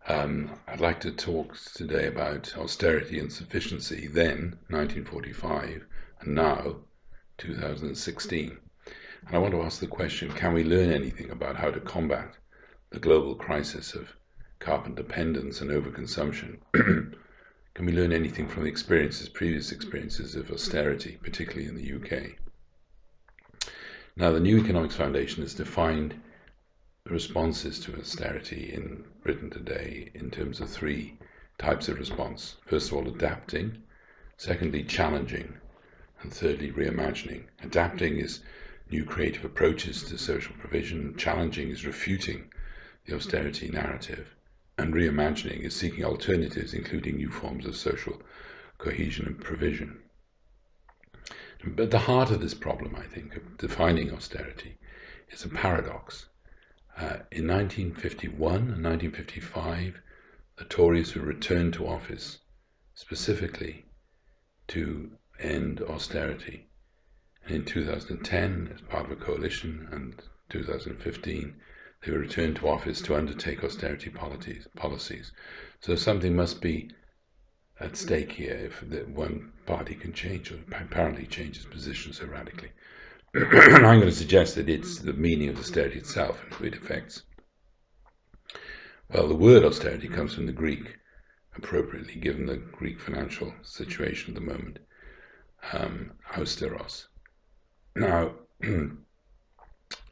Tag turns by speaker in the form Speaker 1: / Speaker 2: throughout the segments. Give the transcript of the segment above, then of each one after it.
Speaker 1: I'd like to talk today about austerity and sufficiency then, 1945, and now, 2016. And I want to ask the question, can we learn anything about how to combat the global crisis of carbon dependence and overconsumption? Can we learn anything from the previous experiences of austerity, particularly in the UK? Now, the New Economics Foundation has defined the responses to austerity in Britain today in terms of three types of response. First of all, adapting. Secondly, challenging. And thirdly, reimagining. Adapting is new creative approaches to social provision. Challenging is refuting the austerity narrative. And reimagining is seeking alternatives, including new forms of social cohesion and provision. But at the heart of this problem, I think, of defining austerity is a paradox. In 1951 and 1955, the Tories were returned to office specifically to end austerity. And in 2010, as part of a coalition, and 2015, they were returned to office to undertake austerity policies. So something must be at stake here if one party can change, or apparently change its position so radically. And I'm going to suggest that it's the meaning of austerity itself and who it affects. Well, the word austerity comes from the Greek, appropriately given the Greek financial situation at the moment, austeros. Now,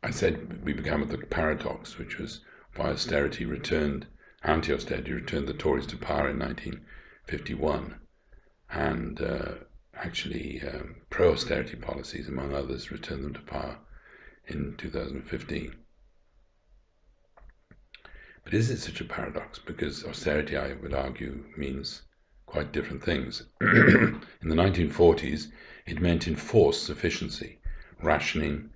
Speaker 1: I said we began with the paradox, which was why anti-austerity returned the Tories to power in 1951, and actually pro-austerity policies, among others, returned them to power in 2015. But is it such a paradox? Because austerity, I would argue, means quite different things. In the 1940s, it meant enforced sufficiency, rationing,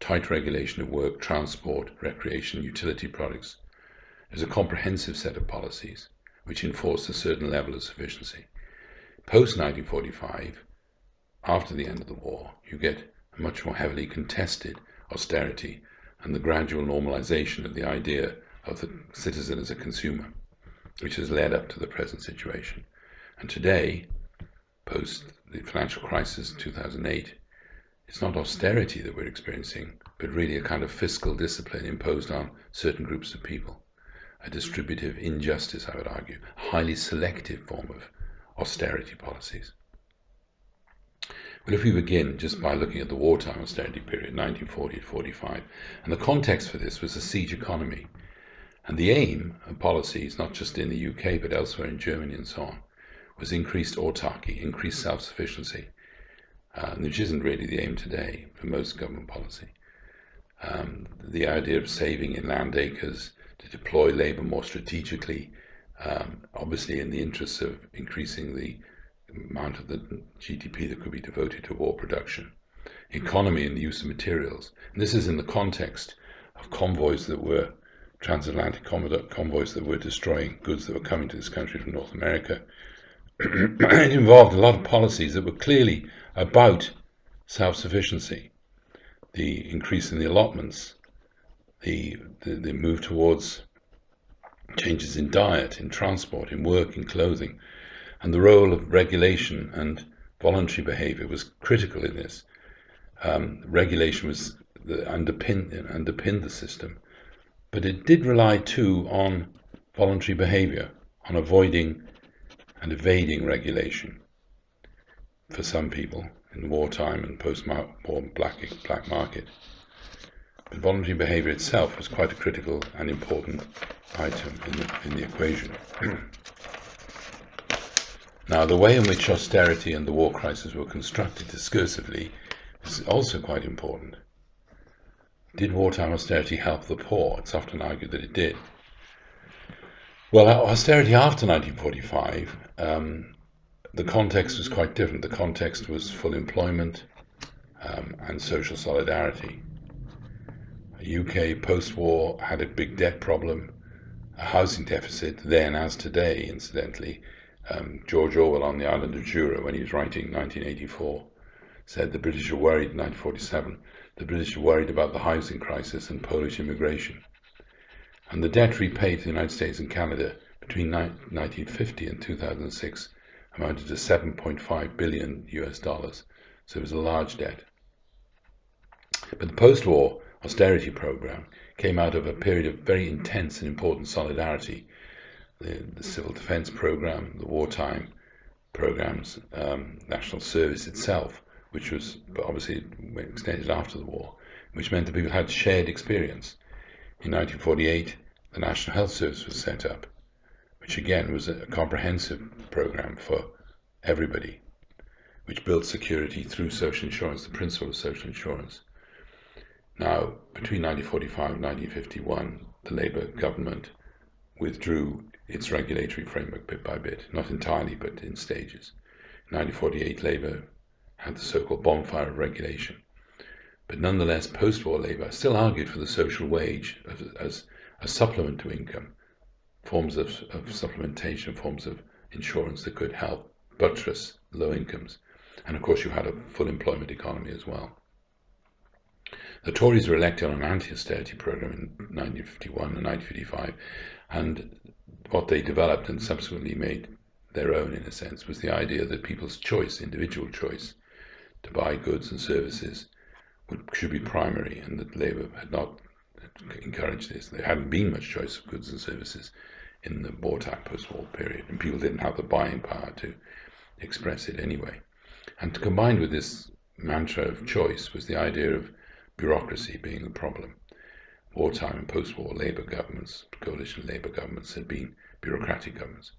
Speaker 1: tight regulation of work, transport, recreation, utility products. It was a comprehensive set of policies which enforced a certain level of sufficiency. Post-1945, after the end of the war, you get a much more heavily contested austerity and the gradual normalization of the idea of the citizen as a consumer, which has led up to the present situation. And today, post the financial crisis 2008, it's not austerity that we're experiencing, but really a kind of fiscal discipline imposed on certain groups of people. A distributive injustice, I would argue, a highly selective form of austerity policies. Well, if we begin just by looking at the wartime austerity period, 1940 to 45, and the context for this was a siege economy. And the aim of policies, not just in the UK, but elsewhere in Germany and so on, was increased autarky, increased self-sufficiency, which isn't really the aim today for most government policy. The idea of saving in land acres, to deploy labour more strategically, obviously in the interests of increasing the amount of the GDP that could be devoted to war production, economy and the use of materials. And this is in the context of convoys that were transatlantic convoys that were destroying goods that were coming to this country from North America. It involved a lot of policies that were clearly about self-sufficiency, the increase in the allotments, the move towards changes in diet, in transport, in work, in clothing, and the role of regulation and voluntary behavior was critical in this. Regulation was underpinned the system, but it did rely too on voluntary behavior, on avoiding and evading regulation for some people in wartime and post-war black market. But voluntary behavior itself was quite a critical and important item in the equation. Now, the way in which austerity and the war crisis were constructed discursively is also quite important. Did wartime austerity help the poor? It's often argued that it did. Well, austerity after 1945, the context was quite different. The context was full employment and social solidarity. UK post-war had a big debt problem, a housing deficit, then as today, incidentally. George Orwell on the island of Jura, when he was writing 1984, said the British are worried, 1947, the British are worried about the housing crisis and Polish immigration. And the debt repaid to the United States and Canada between 1950 and 2006 amounted to 7.5 billion US dollars. So it was a large debt. But the post-war austerity program came out of a period of very intense and important solidarity. The civil defense program, the wartime programs, national service itself, which was obviously extended after the war, which meant that people had shared experience. In 1948, the National Health Service was set up, which again was a comprehensive program for everybody, which built security through social insurance, the principle of social insurance. Now, between 1945 and 1951, the Labour government withdrew its regulatory framework bit by bit, not entirely, but in stages. In 1948, Labour had the so-called bonfire of regulation. But nonetheless, post-war Labour still argued for the social wage as a supplement to income, forms of supplementation, forms of insurance that could help buttress low incomes. And of course, you had a full employment economy as well. The Tories were elected on an anti-austerity program in 1951 and 1955, and what they developed and subsequently made their own, in a sense, was the idea that people's choice, individual choice, to buy goods and services should be primary, and that Labour had not encouraged this. There hadn't been much choice of goods and services in the wartime post-war period, and people didn't have the buying power to express it anyway. And combined with this mantra of choice was the idea of bureaucracy being the problem. Wartime and post-war Labour governments, coalition Labour governments, had been bureaucratic governments.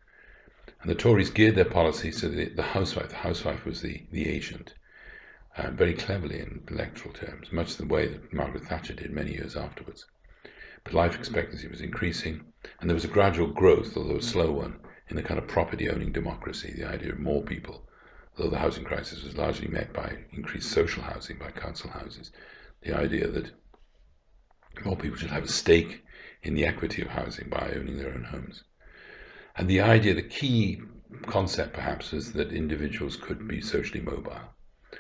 Speaker 1: And the Tories geared their policy so that the housewife was the agent, very cleverly in electoral terms, much the way that Margaret Thatcher did many years afterwards. But life expectancy was increasing, and there was a gradual growth, although a slow one, in the kind of property-owning democracy, the idea of more people, though the housing crisis was largely met by increased social housing, by council houses, the idea that more people should have a stake in the equity of housing by owning their own homes. And the idea, the key concept perhaps, was that individuals could be socially mobile.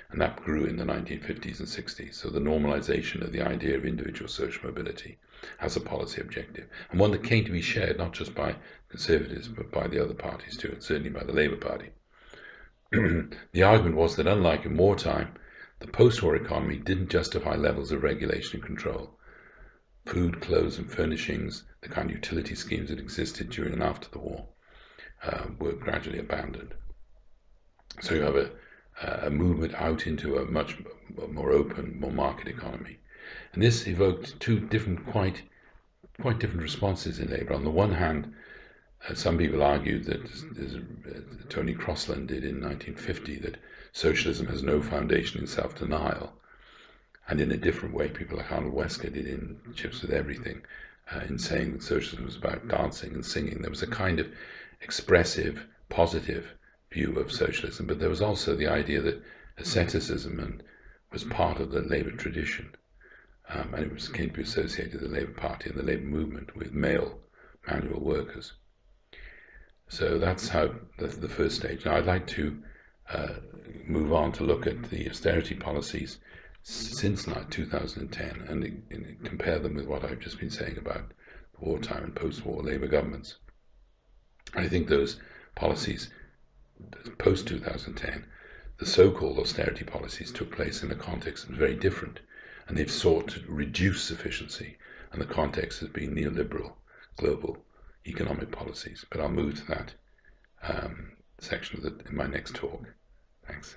Speaker 1: And that grew in the 1950s and 60s. So the normalization of the idea of individual social mobility as a policy objective, and one that came to be shared not just by Conservatives, but by the other parties too, and certainly by the Labour Party. The argument was that unlike in wartime, the post-war economy didn't justify levels of regulation and control. Food, clothes and furnishings, the kind of utility schemes that existed during and after the war, were gradually abandoned. So you have a movement out into a much more open, more market economy. And this evoked two different, quite different responses in Labour. On the one hand, some people argued that, as Tony Crosland did in 1950, that socialism has no foundation in self-denial. And in a different way, people like Arnold Wesker did in Chips with Everything, in saying that socialism was about dancing and singing. There was a kind of expressive, positive view of socialism, but there was also the idea that asceticism was part of the Labour tradition, and it came to be associated with the Labour Party and the Labour movement with male manual workers. So that's how the first stage. Now I'd like to move on to look at the austerity policies since 2010 and compare them with what I've just been saying about wartime and post-war Labour governments. I think those policies post-2010, the so-called austerity policies, took place in a context that was very different, and they've sought to reduce sufficiency, and the context has been neoliberal global economic policies. But I'll move to that section in my next talk. Thanks.